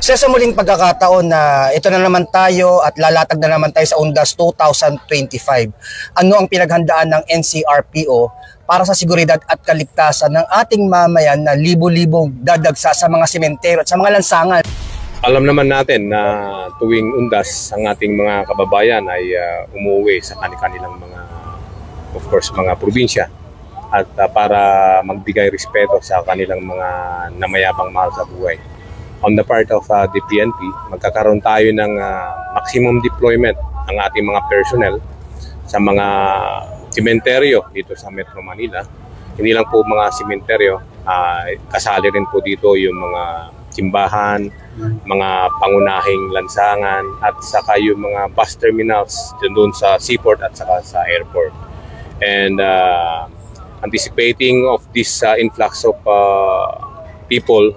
Sa muling pagkakataon na ito na naman tayo at lalatag na naman tayo sa Undas 2025. Ano ang pinaghandaan ng NCRPO para sa seguridad at kaligtasan ng ating mamayan na libo-libong dadagsa sa mga sementeryo at sa mga lansangan? Alam naman natin na tuwing Undas ang ating mga kababayan ay umuwi sa kanilang mga, of course, mga probinsya at para magbigay respeto sa kanilang mga namayabang mahal sa buhay. On the part of the PNP, magkakaroon tayo ng maximum deployment ng ating mga personnel sa mga sementeryo dito sa Metro Manila. Hindi lang po mga sementeryo, kasali rin po dito yung mga simbahan, mga pangunahing lansangan at saka yung mga bus terminals doon sa seaport at saka sa airport. And anticipating of this influx of people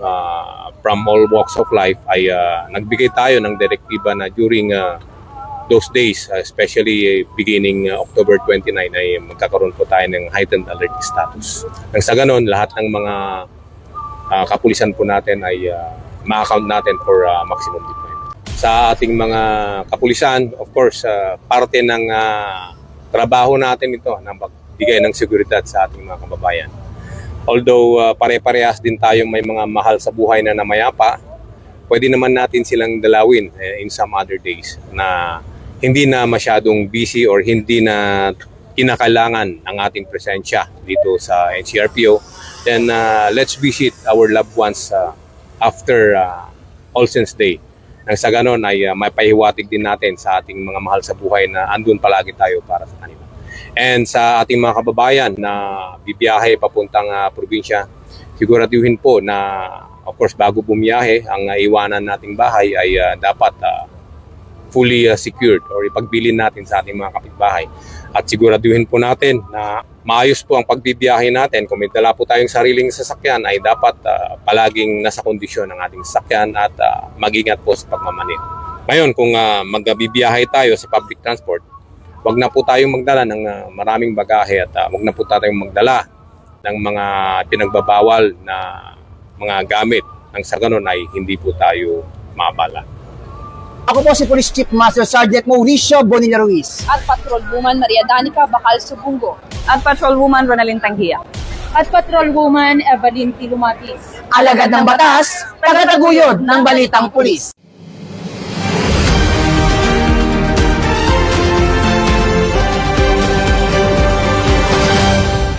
from all walks of life ay nagbigay tayo ng direktiba na during those days, especially beginning October 29 ay magkakaroon po tayo ng heightened alert status. Nang sa ganon, lahat ng mga kapulisan po natin ay ma-account natin for maximum deployment. Sa ating mga kapulisan, of course, parte ng trabaho natin ito na magbigay ng seguridad sa ating mga kababayan. Although pare-parehas din tayong may mga mahal sa buhay na namayapa, pwede naman natin silang dalawin in some other days na hindi na masyadong busy or hindi na kinakailangan ang ating presensya dito sa NCRPO. Then let's visit our loved ones after All Saints Day. Nang sa ganon ay mapahiwatig din natin sa ating mga mahal sa buhay na andun palagi tayo para sa kanila. And sa ating mga kababayan na bibiyahe papuntang probinsya, siguraduhin po na of course bago bumiyahe, ang iwanan nating bahay ay dapat fully secured or ipagbilin natin sa ating mga kapitbahay. At siguraduhin po natin na maayos po ang pagbibiyahe natin. Kung may dala po tayong sariling sasakyan ay dapat palaging nasa kondisyon ng ating sasakyan at mag-ingat po sa pagmamaneho. Ngayon kung magbibiyahe tayo sa public transport, wag na po tayong magdala ng maraming bagahe at wag na po tayong magdala ng mga pinagbabawal na mga gamit. Nang sa ganon ay hindi po tayo maabala. Ako po si Police Chief Master Sergeant Mauricio Bonilla Ruiz. At Patrol Woman Maria Danica Bacal Subungo. At Patrol Woman Ronalyn Tanghia. At Patrol Woman Evelyn Tilumatis. Alagad ng batas, tagataguyod ng balitang pulis.